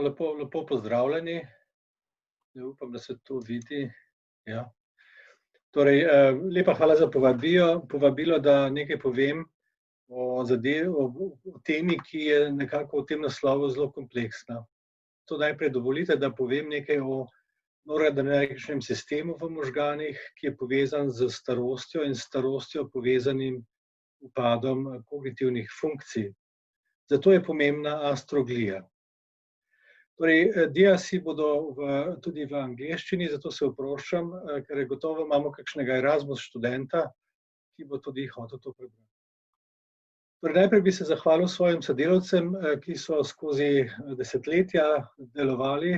Lepo pozdravljeni. Upam, da se to vidi. Ja. Torej, lepa hvala za povabilo, da nekaj povem o temi, ki je nekako v tem naslovu zelo kompleksna. To najprej dovolite, da povem nekaj o noradrenergičnem sistemu v možganih, ki je povezan z starostjo in s starostjo povezanim upadom kognitivnih funkcij. Zato je pomembna astroglija. Torej, diasi bodo tudi v angleščini, zato se oproščam, ker gotovo imamo kakšnega Erasmus študenta, ki bo tudi hotel to prebrati. Torej, najprej bi se zahvalil svojim sodelavcem, ki so skozi desetletja delovali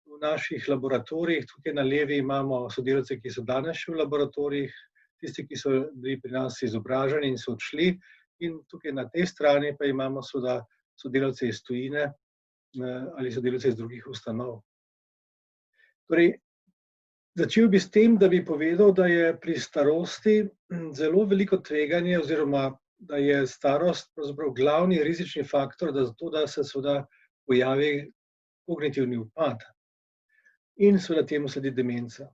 v naših laboratorijih. Tukaj na levi imamo sodelavce, ki so danes še v laboratorijih, tisti, ki so bili pri nas izobraženi in so odšli, in tukaj na tej strani pa imamo sodelavce iz tujine ali sodelavce iz drugih ustanov. Torej, začel bi s tem, da bi povedal, da je pri starosti zelo veliko tveganje oziroma da je starost pravzaprav glavni rizični faktor za to, da se seveda pojavi kognitivni upad in seveda temu sledi demenca.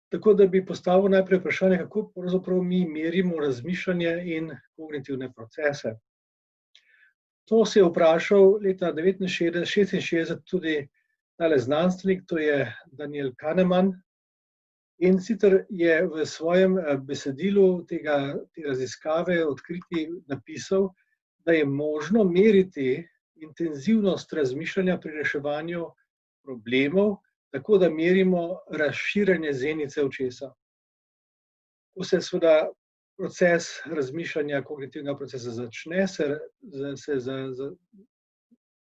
Tako da bi postavil najprej vprašanje, kako pravzaprav mi merimo razmišljanje in kognitivne procese. To se je vprašal leta 1966 tudi tale znanstvenik, to je Daniel Kahneman, in sicer je v svojem besedilu te raziskave odkriti napisal, da je možno meriti intenzivnost razmišljanja pri reševanju problemov, tako da merimo razširjanje zenice očesa. Ko se seveda proces razmišljanja kognitivnega procesa začne, se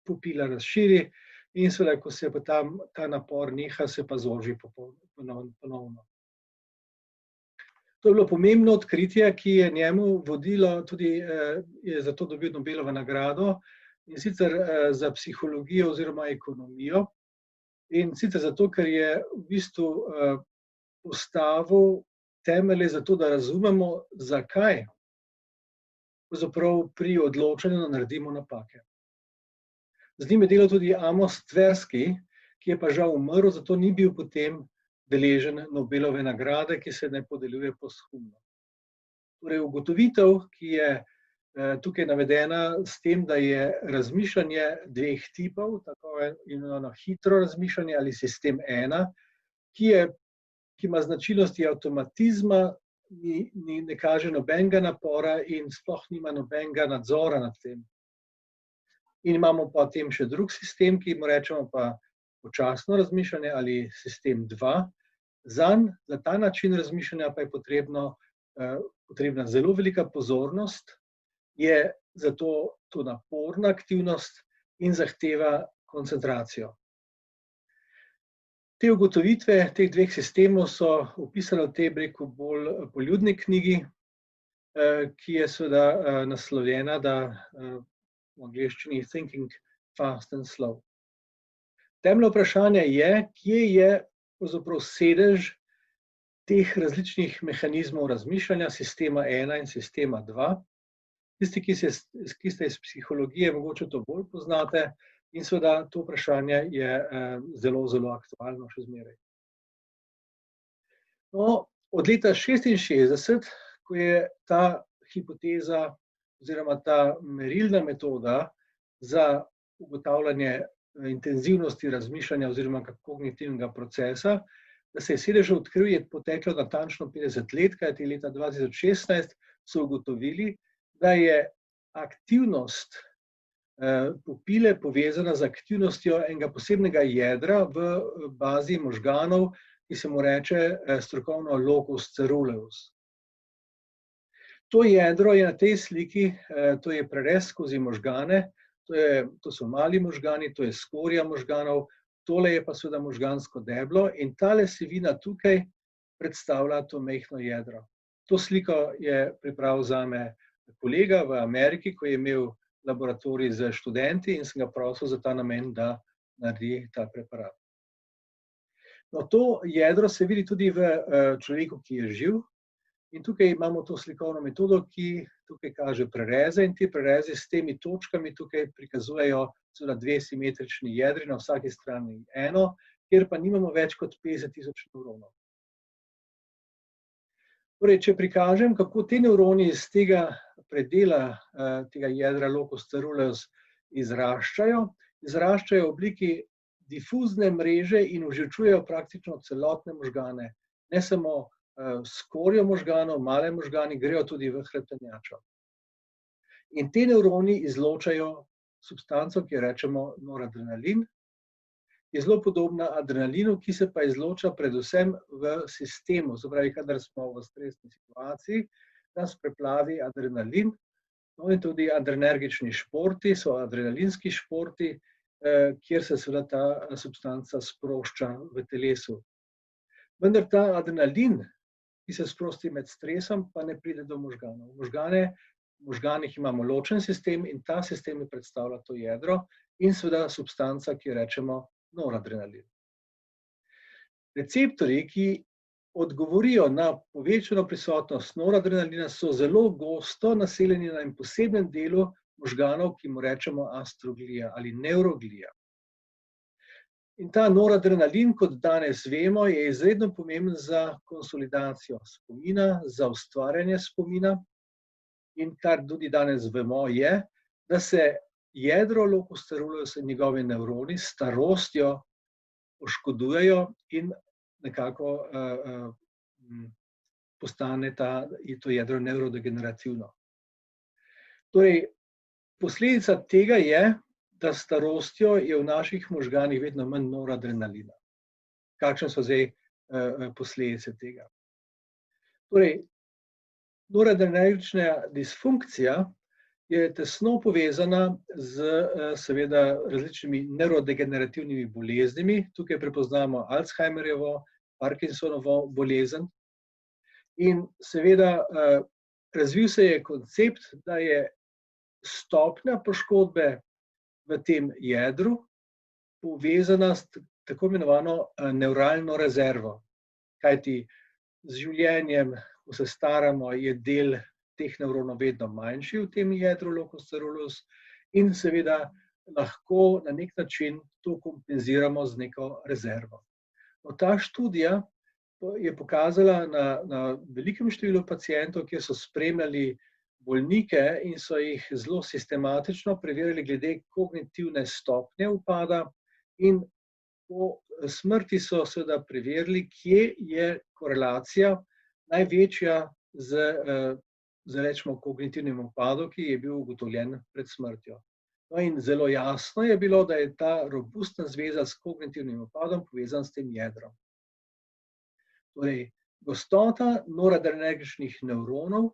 pupila razširi in seveda, ko se pa ta napor neha, se pa zoži ponovno. To je bilo pomembno odkritje, ki je njemu vodilo tudi, je zato dobil Nobelovo nagrado, in sicer za psihologijo oziroma ekonomijo, in sicer zato, ker je v bistvu postavil temelje za to, da razumemo, zakaj pravzaprav pri odločanju naredimo napake. Z njim je delal tudi Amos Tversky, ki je pa žal umrl, zato ni bil potem deležen Nobelove nagrade, ki se ne podeljuje posthumno. Torej, ugotovitev, ki je tukaj navedena s tem, da je razmišljanje dveh tipov, tako imenovano hitro razmišljanje ali sistem 1, ki ima značilnosti avtomatizma, ne kaže nobenega napora in sploh nima nobenega nadzora nad tem. In imamo pa potem še drug sistem, ki mu rečemo pa počasno razmišljanje ali sistem 2. Zanj, za ta način razmišljanja pa je potrebna zelo velika pozornost, je zato to naporna aktivnost in zahteva koncentracijo. Te ugotovitve teh dveh sistemov so opisane v tej bolj poljudni knjigi, ki je seveda naslovljena, da v angleščini Thinking Fast and Slow. Temeljno vprašanje je, kje je pravzaprav sedež teh različnih mehanizmov razmišljanja, sistema 1 in sistema 2. Tisti, ki ste iz psihologije, mogoče to bolj poznate, in seveda to vprašanje je zelo, zelo aktualno še zmeraj. No, od leta 1966, ko je ta hipoteza oziroma ta merilna metoda za ugotavljanje intenzivnosti razmišljanja oziroma kognitivnega procesa, da se je sedež odkril, je poteklo natančno 50 let, kajti leta 2016 so ugotovili, da je aktivnost pupile povezana z aktivnostjo enega posebnega jedra v bazi možganov, ki se mu reče strokovno locus coeruleus. To jedro je na tej sliki, to je prerez skozi možgane, to so mali možgani, to je skorja možganov, tole je pa seveda možgansko deblo in tale sivina tukaj predstavlja to majhno jedro. To sliko je pripravil zame kolega v Ameriki, ko je imel laboratorij z študenti in sem ga prosil za ta namen, da naredi ta preparat. No, to jedro se vidi tudi v človeku, ki je živ, In tukaj imamo to slikovno metodo, ki tukaj kaže prereze, in te prereze s temi točkami tukaj prikazujejo seveda dve simetrični jedri, na vsaki strani eno, kjer pa nimamo več kot 50.000 nevronov. Torej, če prikažem, kako ti nevroni iz tega predela, tega jedra locus coeruleus izraščajo v obliki difuzne mreže in uživčujejo praktično celotne možgane, ne samo skorjo možganov, male možgani, grejo tudi v hrbtenjačo. In ti nevroni izločajo substanco, ki jo rečemo noradrenalin, je zelo podobna adrenalinu, ki se pa izloča predvsem v sistemu, se pravi, kadar smo v stresni situaciji, nas preplavi adrenalin, no in tudi adrenergični športi so adrenalinski športi, kjer se seveda ta substanca sprošča v telesu. Vendar ta adrenalin, ki se sprosti med stresom, pa ne pride do možganov. V možganih imamo ločen sistem in ta sistem predstavlja to jedro in seveda substanca, ki jo rečemo noradrenalin. Receptorji, ki odgovorijo na povečano prisotnost noradrenalina, so zelo gosto naseljeni na enem posebnem delu možganov, ki mu rečemo astroglija ali nevroglija. In ta noradrenalin, kot danes vemo, je izredno pomemben za konsolidacijo spomina, za ustvarjanje spomina. In kar tudi danes vemo je, da se jedro locus coeruleus in njegovi nevroni s starostjo poškodujejo in nekako postane to jedro nevrodegenerativno. Torej, posledica tega je, da s starostjo je v naših možganih vedno manj noradrenalina. Kakšne so zdaj posledice tega? Torej, noradrenalična disfunkcija je tesno povezana z seveda različnimi nevrodegenerativnimi boleznimi. Tukaj prepoznamo Alzheimerjevo, Parkinsonovo bolezen. In seveda razvil se je koncept, da je stopnja poškodbe v tem jedru povezana s tako imenovano nevralno rezervo. Kajti z življenjem, ko se staramo, je del teh nevronov vedno manjši v tem jedru locus coeruleus in seveda lahko na nek način to kompenziramo z neko rezervo. Ta študija je pokazala na velikem številu pacientov, kjer so spremljali bolnike in so jih zelo sistematično preverili glede kognitivne stopnje upada in po smrti so seveda preverili, kje je korelacija največja z rečemo kognitivnim upadom, ki je bil ugotovljen pred smrtjo. No in zelo jasno je bilo, da je ta robustna zveza s kognitivnim upadom povezan s tem jedrom. Torej, gostota noradrenergičnih nevronov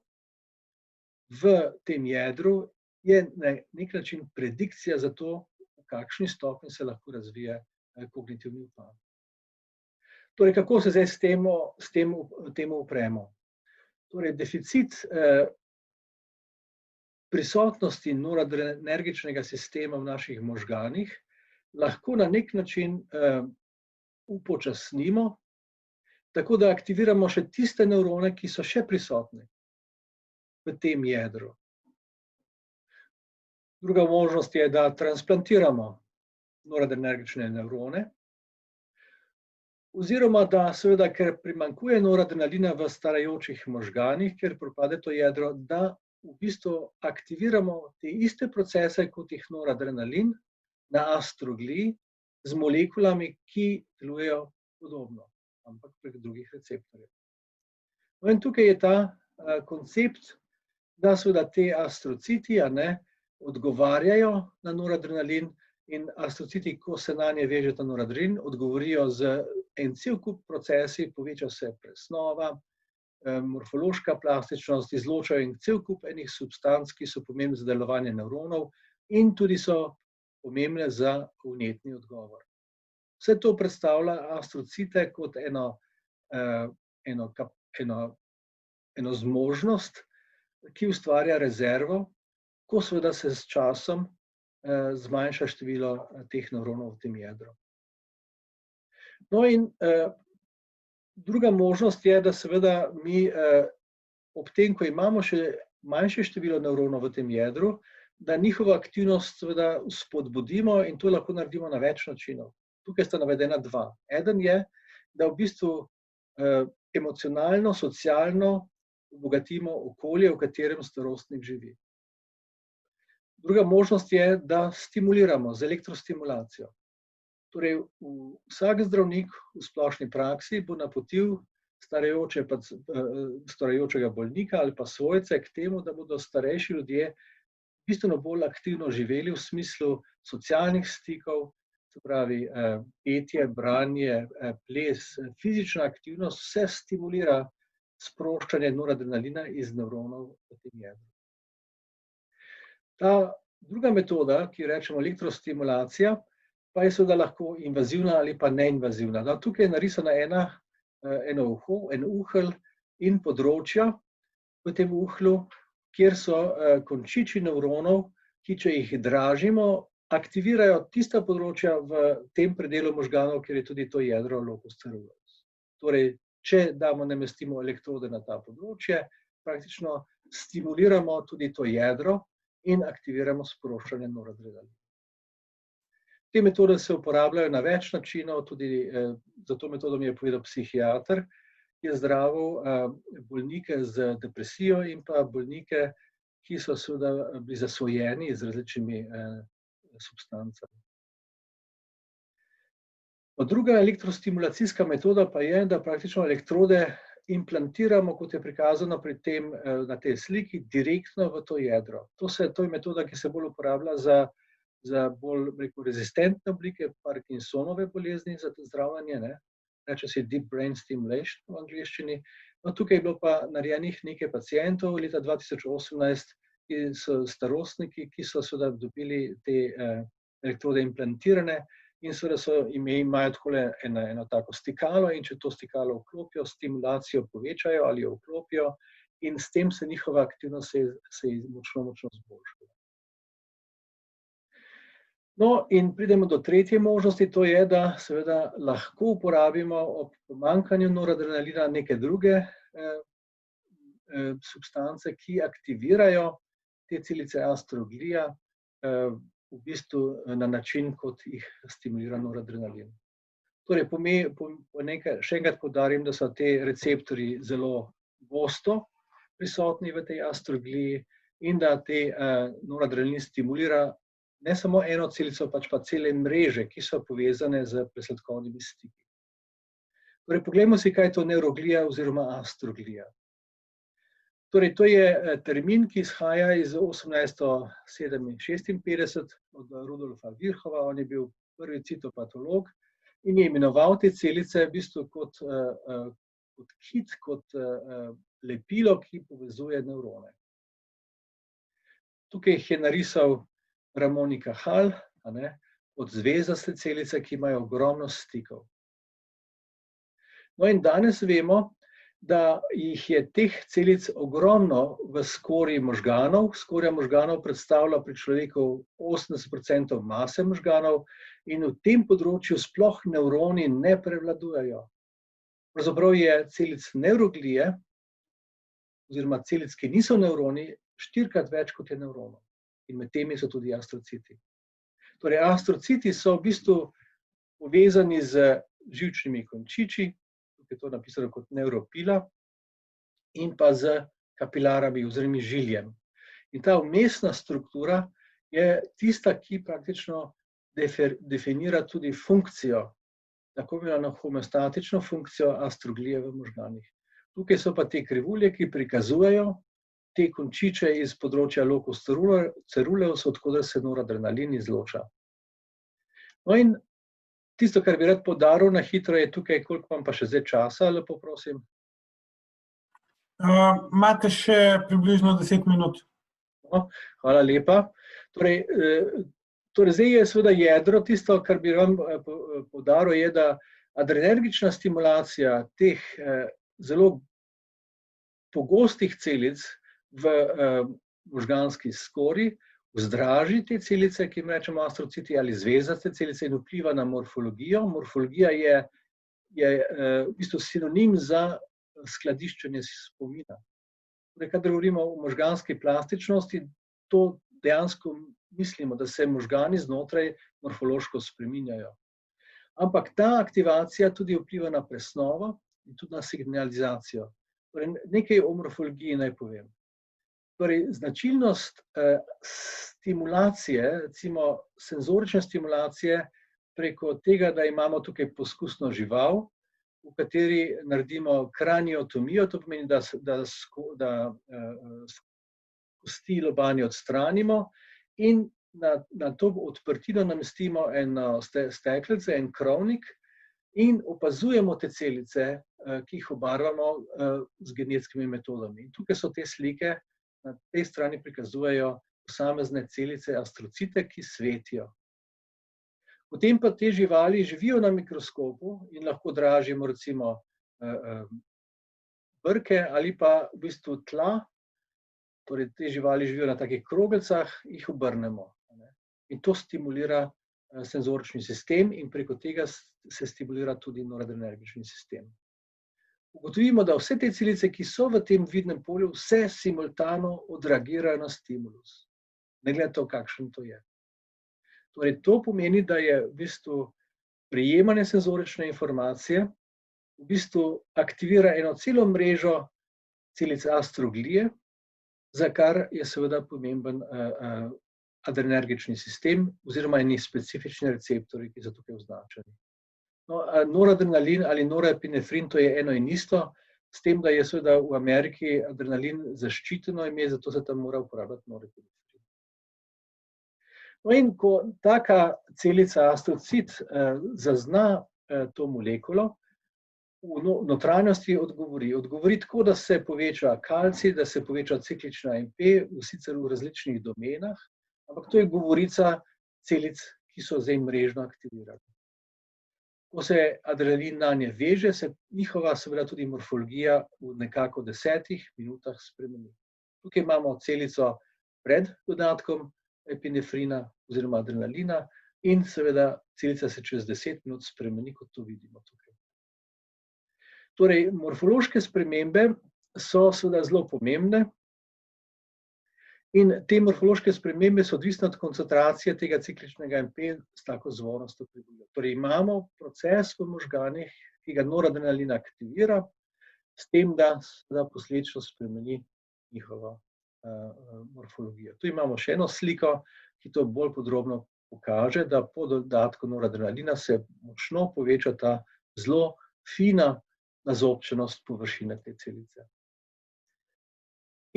v tem jedru je na nek način predikcija za to, v kakšni stopnji se lahko razvije kognitivni upad. Torej, kako se zdaj s tem upremo? Torej, deficit prisotnosti noradrenergičnega sistema v naših možganih lahko na nek način upočasnimo, tako da aktiviramo še tiste nevrone, ki so še prisotni v tem jedru. Druga možnost je, da transplantiramo noradrenergične nevrone, oziroma da seveda, ker primanjkuje noradrenalina v starajočih možganih, ker propade to jedro, da v bistvu aktiviramo te iste procese kot jih noradrenalin na astrogliji z molekulami, ki delujejo podobno, ampak prek drugih receptorjev. No in tukaj je ta koncept, da seveda te astrociti odgovarjajo na noradrenalin in astrociti, ko se nanje veže ta noradrenalin, odgovorijo z en cel kup procesi, poveča se presnova, morfološka plastičnost, izločajo en cel kup enih substanc, ki so pomembne za delovanje nevronov in tudi so pomembne za vnetni odgovor. Vse to predstavlja astrocite kot eno zmožnost, ki ustvarja rezervo, ko seveda se s časom zmanjša število teh nevronov v tem jedru. No in druga možnost je, da seveda mi ob tem, ko imamo še manjše število nevronov v tem jedru, da njihovo aktivnost seveda spodbudimo in to lahko naredimo na več načinov. Tukaj sta navedena dva. Eden je, da v bistvu emocionalno, socialno obogatimo okolje, v katerem starostnik živi. Druga možnost je, da stimuliramo z elektrostimulacijo. Torej, vsak zdravnik v splošni praksi bo napotil starajočega bolnika ali pa svojce k temu, da bodo starejši ljudje bistveno bolj aktivno živeli v smislu socialnih stikov, se pravi petje, branje, ples, fizična aktivnost, vse stimulira sproščanje noradrenalina iz nevronov v tem jedru. Ta druga metoda, ki jo rečemo elektrostimulacija, pa je seveda lahko invazivna ali pa neinvazivna. Tukaj je narisana en uhelj in področja v tem uhlju, kjer so končiči nevronov, ki če jih dražimo, aktivirajo tista področja v tem predelu možganov, kjer je tudi to jedro locus coeruleus. Torej, če namestimo elektrode na ta področje, praktično stimuliramo tudi to jedro in aktiviramo sproščanje noradrenalina. Te metode se uporabljajo na več načinov, tudi za to metodo mi je povedal psihiater, ki je zdravil bolnike z depresijo in pa bolnike, ki so seveda bili zasvojeni z različnimi substancami. Druga elektrostimulacijska metoda pa je, da praktično elektrode implantiramo, kot je prikazano na tej sliki, direktno v to jedro. To je metoda, ki se bolj uporablja za bolj rezistentne oblike Parkinsonove bolezni, za zdravljenje, reče se deep brain stimulation v angleščini. Tukaj je bilo pa narejenih nekaj pacientov leta 2018, ki so starostniki, ki so seveda dobili te elektrode implantirane in seveda imajo takole eno tako stikalo in če to stikalo vklopijo, stimulacijo povečajo ali jo vklopijo in s tem se njihova aktivnost se močno zboljšuje. No, in pridemo do tretje možnosti, to je, da seveda lahko uporabimo ob pomanjkanju noradrenalina neke druge substance, ki aktivirajo te celice astroglija v bistvu na način, kot jih stimulira noradrenalin. Torej, še enkrat poudarim, da so te receptorji zelo gosto prisotni v tej astrogliji in da te noradrenalin stimulira ne samo eno celico, pač pa cele mreže, ki so povezane z presledkovnimi stiki. Torej, poglejmo si, kaj je to nevroglija oziroma astroglija. Torej, to je termin, ki izhaja iz 1856 od Rudolfa Virchova, on je bil prvi citopatolog in je imenoval te celice v bistvu kot kit, kot lepilo, ki povezuje nevrone. Tukaj jih je narisal Ramon y Cajal, kot zvezdaste celice, ki imajo ogromno stikov. No in danes vemo, da jih je teh celic ogromno v skorji možganov. Skorja možganov predstavlja pri človeku 80% mase možganov in v tem področju sploh nevroni ne prevladujejo. Pravzaprav je celic nevroglije, oziroma celic, ki niso nevroni, 4-krat več kot je nevronov. In med temi so tudi astrociti. Torej, astrociti so v bistvu povezani z živčnimi končiči, je to napisano kot nevropila, in pa z kapilarami oziroma žiljem. In ta vmesna struktura je tista, ki praktično definira tudi funkcijo, tako imenovano homeostatično funkcijo astroglije v možganih. Tukaj so pa te krivulje, ki prikazujejo te končiče iz področja locus coeruleus, od koder se noradrenalin izloča. No in tisto, kar bi rad poudaril na hitro, je tukaj, koliko imam pa še zdaj časa, lepo prosim. Imate še približno 10 minut. No, hvala lepa. Torej, zdaj je seveda jedro, tisto, kar bi vam poudaril, je, da adrenergična stimulacija teh zelo pogostih celic v možganski skorji vzdraži te celice, ki jim rečemo astrociti ali zvezdaste celice, in vpliva na morfologijo. Morfologija je v bistvu sinonim za skladiščenje spomina. Torej, kadar govorimo o možganski plastičnosti, to dejansko mislimo, da se možgani znotraj morfološko spreminjajo. Ampak ta aktivacija tudi vpliva na presnovo in tudi na signalizacijo. Torej, nekaj o morfologiji naj povem. Torej, značilnost stimulacije, recimo senzorične stimulacije, preko tega, da imamo tukaj poskusno žival, v kateri naredimo kraniotomijo, to pomeni, da kosti lobanje odstranimo in na to odprtino namestimo eno steklece, en krovnik in opazujemo te celice, ki jih obarvamo z genetskimi metodami. In tukaj so te slike, na tej strani prikazujejo posamezne celice astrocite, ki svetijo. Potem pa te živali živijo na mikroskopu in lahko dražimo recimo brke ali pa v bistvu tla, torej te živali živijo na takih kroglicah, jih obrnemo. In to stimulira senzorični sistem in preko tega se stimulira tudi noradrenergični sistem. Ugotovimo, da vse te celice, ki so v tem vidnem polju, vse simultano odreagirajo na stimulus. Ne glede na to, kakšen to je. Torej, to pomeni, da je v bistvu prejemanje senzorične informacije v bistvu aktivira eno celo mrežo celic astroglije, za kar je seveda pomemben adrenergični sistem oziroma eni specifični receptorji, ki so tukaj označeni. No, noradrenalin ali norepinefrin, to je eno in isto, s tem, da je seveda v Ameriki adrenalin zaščiteno ime, zato se tam mora uporabljati norepinefrin. No, in ko taka celica astrocit zazna to molekulo, v notranjosti odgovori tako, da se poveča kalcij, da se poveča ciklična AMP, sicer v različnih domenah, ampak to je govorica celic, ki so zdaj mrežno aktivirane. Ko se adrenalin nanje veže, se njihova seveda tudi morfologija v nekako 10 minutah spremeni. Tukaj imamo celico pred dodatkom epinefrina oziroma adrenalina in seveda celica se čez 10 minut spremeni, kot to vidimo tukaj. Torej, morfološke spremembe so seveda zelo pomembne in te morfološke spremembe so odvisne od koncentracije tega cikličnega AMP s tako zvonostjo približno. Torej, imamo proces v možganih, ki ga noradrenalin aktivira, s tem, da posledično spremeni njihovo morfologijo. Tu imamo še eno sliko, ki to bolj podrobno pokaže, da po dodatku noradrenalina se močno poveča ta zelo fina nazobčenost površine te celice.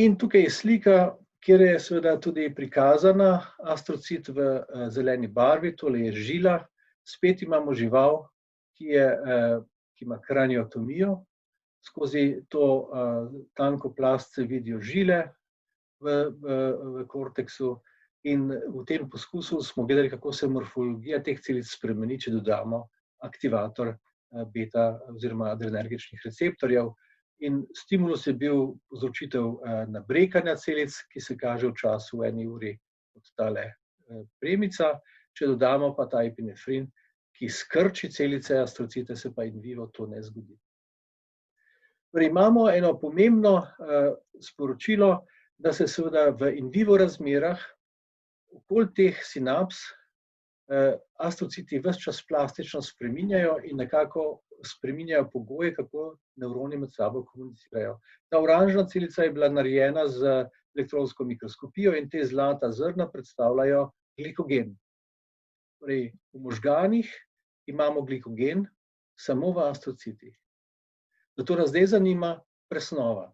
In tukaj je slika, kjer je seveda tudi prikazana astrocit v zeleni barvi, tole je žila, spet imamo žival, ki ima kraniotomijo, skozi to tanko plast se vidijo žile v korteksu in v tem poskusu smo gledali, kako se morfologija teh celic spremeni, če dodamo aktivator beta oziroma adrenergičnih receptorjev. In stimulus je bil povzročitev nabrekanja celic, ki se kaže v času 1 uri od tale premica. Če dodamo pa ta epinefrin, ki skrči celice astrocite, se pa in vivo to ne zgodi. Torej, imamo eno pomembno sporočilo, da se seveda v in vivo razmerah okoli teh sinaps astrociti ves čas plastično spreminjajo in nekako spreminjajo pogoje, kako nevroni med sabo komunicirajo. Ta oranžna celica je bila narejena z elektronsko mikroskopijo in te zlata zrna predstavljajo glikogen. Torej, v možganih imamo glikogen samo v astrocitih. Zato nas zdaj zanima presnova.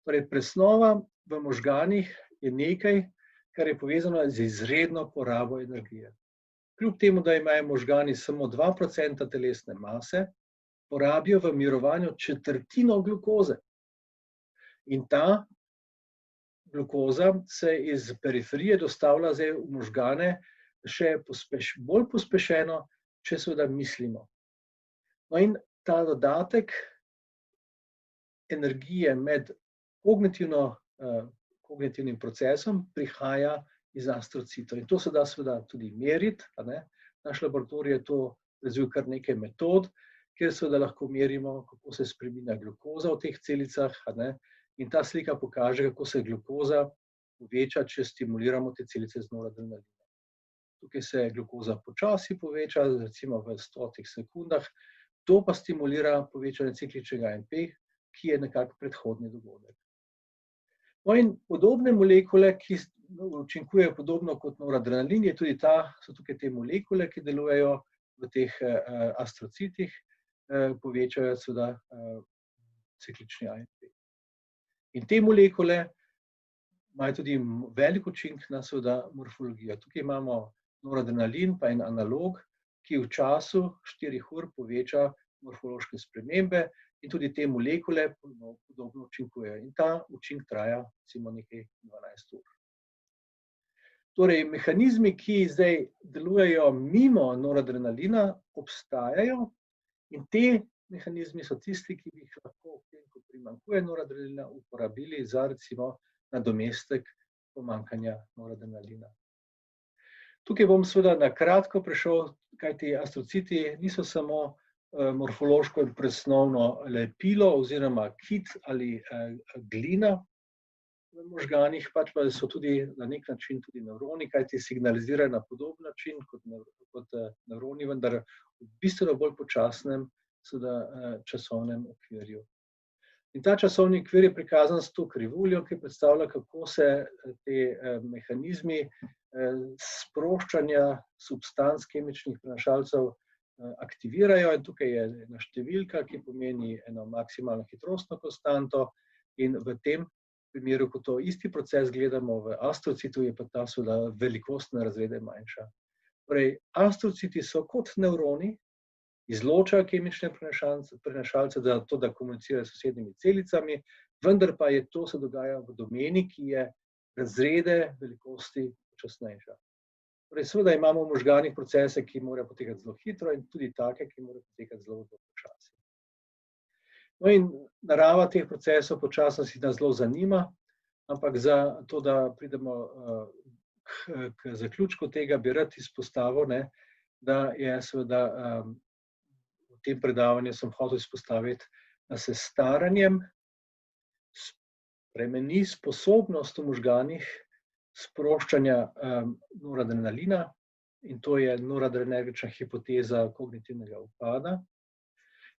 Torej, presnova v možganih je nekaj, kar je povezano z izredno porabo energije. Kljub temu, da imajo možgani samo 2% telesne mase, porabijo v mirovanju 1/4 glukoze. In ta glukoza se iz periferije dostavlja zdaj v možgane še bolj pospešeno, če seveda mislimo. No in ta dodatek energije med kognitivnim procesom prihaja iz astrocitov. In to se da seveda tudi meriti. Naš laboratorij je to razvil kar nekaj metod, kjer seveda lahko merimo, kako se spreminja glukoza v teh celicah, in ta slika pokaže, kako se glukoza poveča, če stimuliramo te celice z noradrenalinom. Tukaj se glukoza počasi poveča, recimo v 100 sekundah, to pa stimulira povečanje cikličnega AMP, ki je nekako predhodni dogodek. No in podobne molekule, ki učinkujejo podobno kot noradrenalin, so tukaj te molekule, ki delujejo v teh astrocitih, povečajo seveda ciklični AMP. In te molekule imajo tudi velik učinek na seveda morfologijo. Tukaj imamo noradrenalin pa en analog, ki v času 4 ur poveča morfološke spremembe in tudi te molekule podobno učinkujejo. In ta učinek traja recimo nekaj 12 ur. Torej, mehanizmi, ki zdaj delujejo mimo noradrenalina, obstajajo in te mehanizmi so tisti, ki bi jih lahko, ko primanjkuje noradrenalina, uporabili za recimo nadomestek pomanjkanja noradrenalina. Tukaj bom seveda na kratko prešel, kajti astrociti niso samo morfološko in presnovno lepilo oziroma kit ali glina v možganih, pač pa so tudi na nek način tudi nevroni, kajti signalizirajo na podoben način kot nevroni, vendar v bistveno bolj počasnem časovnem okvirju. In ta časovni okvir je prikazan s to krivuljo, ki predstavlja, kako se te mehanizmi sproščanja substanc kemičnih prenašalcev aktivirajo. In tukaj je ena številka, ki pomeni eno maksimalno hitrostno konstanto, in v tem primeru, ko to isti proces gledamo v astrocitu, je pa ta seveda velikostna razrede manjša. Torej, astrociti so kot nevroni, izločajo kemične prenašalce, da komunicirajo s sosednjimi celicami, vendar pa to se dogaja v domeni, ki je razrede velikosti počasnejša. Torej, seveda imamo v možganih procese, ki morajo potekati zelo hitro in tudi take, ki morajo potekati zelo počasi. No in narava teh procesov počasnosti nas zelo zanima, ampak za to, da pridemo k zaključku tega, bi rad izpostavil, da je seveda v tem predavanju sem hotel izpostaviti, da se staranjem spremeni sposobnost v možganih sproščanja noradrenalina, in to je noradrenergična hipoteza kognitivnega upada.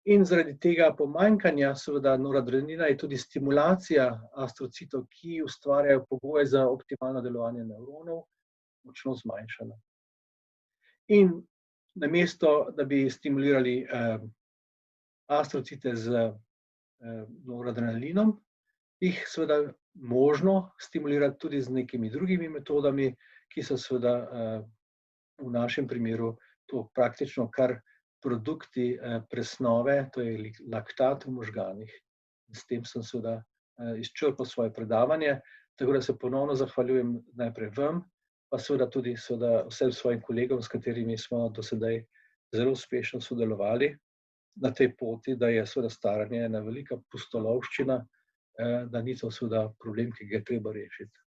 In zaradi tega pomanjkanja seveda noradrenalina je tudi stimulacija astrocitov, ki ustvarjajo pogoje za optimalno delovanje nevronov, močno zmanjšana. In namesto, da bi stimulirali astrocite z noradrenalinom, jih seveda možno stimulirati tudi z nekimi drugimi metodami, ki so seveda v našem primeru to praktično kar produkti presnove, to je laktat v možganih. S tem sem seveda izčrpal svoje predavanje, tako da se ponovno zahvaljujem najprej vam, pa seveda tudi vsem svojim kolegom, s katerimi smo do sedaj zelo uspešno sodelovali na tej poti, da je seveda staranje ena velika pustolovščina, da ni to seveda problem, ki ga je treba rešiti.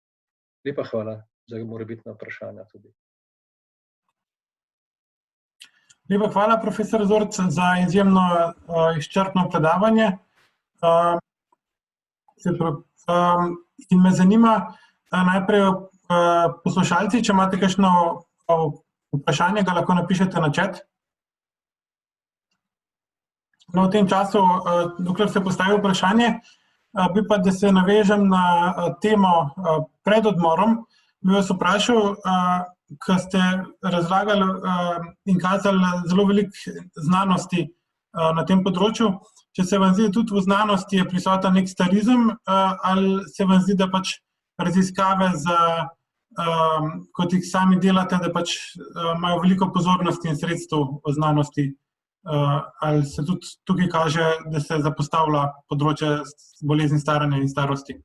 Lepa hvala za morebitna vprašanja tudi. Lepa hvala, profesor Zorc, za izjemno izčrpno predavanje. In me zanima najprej poslušalci, če imate kakšno vprašanje, ga lahko napišete na chat. No, v tem času, dokler se postavi vprašanje, bi pa, da se navežem na temo pred odmorom, bi vas vprašal, ko ste razlagali in kazali zelo veliko znanosti na tem področju, če se vam zdi, tudi v znanosti je prisoten nek starizem, ali se vam zdi, da pač raziskave, kot jih sami delate, da pač imajo veliko pozornosti in sredstev v znanosti, ali se tudi tukaj kaže, da se zapostavlja področje bolezni staranja in starosti?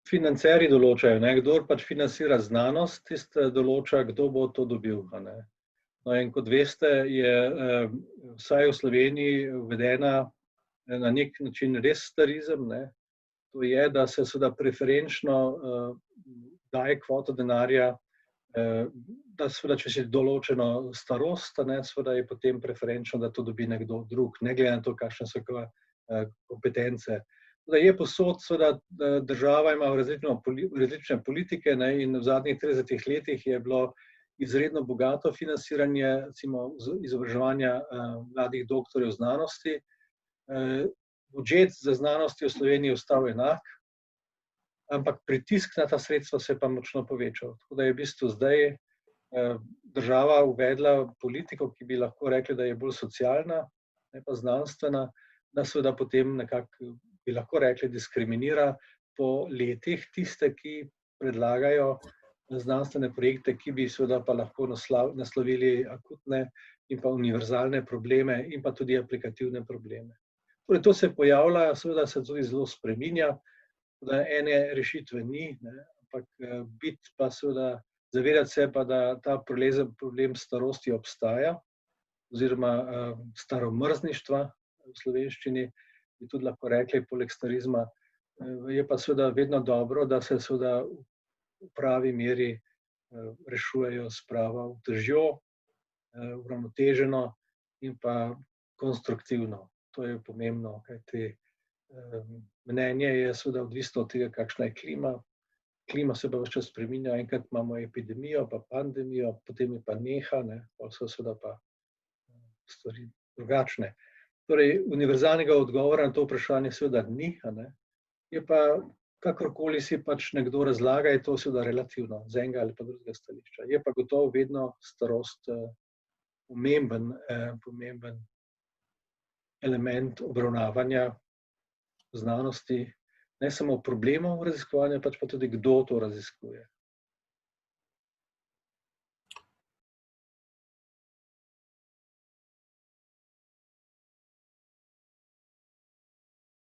Financerji določajo, kdor pač financira znanost, tisti določa, kdo bo to dobil. No, in kot veste, je vsaj v Sloveniji uvedena na nek način res starizem. To je, da se seveda preferenčno daje kvoto denarja, da seveda, če si določeno starost, seveda je potem preferenčno, da to dobi nekdo drug, ne glede na to, kakšne so kompetence. Da je posod, seveda, država ima različne politike, ne, in v zadnjih 30 letih je bilo izredno bogato financiranje, recimo, izobraževanja mladih doktorjev znanosti. Budžet za znanost je v Sloveniji ostal enak, ampak pritisk na ta sredstva se je pa močno povečal. Tako da je v bistvu zdaj država uvedla politiko, ki bi lahko rekli, da je bolj socialna, ne pa znanstvena, da seveda potem nekako bi lahko rekli diskriminira po letih tiste, ki predlagajo znanstvene projekte, ki bi seveda pa lahko naslovili akutne in pa univerzalne probleme in pa tudi aplikativne probleme. Torej, to se pojavlja, seveda se tudi zelo spreminja, da ene rešitve ni, ne, ampak biti pa seveda, zavedati se pa, da ta problem starosti obstaja, oziroma staromrzništva v slovenščini, bi tudi lahko rekli, poleg starizma, je pa seveda vedno dobro, da se seveda v pravi meri rešujejo s pravo držjo, uravnoteženo in pa konstruktivno. To je pomembno, kajti mnenje je seveda odvisno od tega, kakšna je klima. Klima se pa ves čas spreminja, enkrat imamo epidemijo, pa pandemijo, potem je pa neha, ne, pa so seveda pa stvari drugačne. Torej, univerzalnega odgovora na to vprašanje seveda ni, ne. Je pa, kakorkoli si pač nekdo razlaga, je to seveda relativno, z enega ali pa drugega stališča. Je pa gotovo vedno starost pomemben element obravnavanja znanosti, ne samo problemov raziskovanja, pač pa tudi kdo to raziskuje.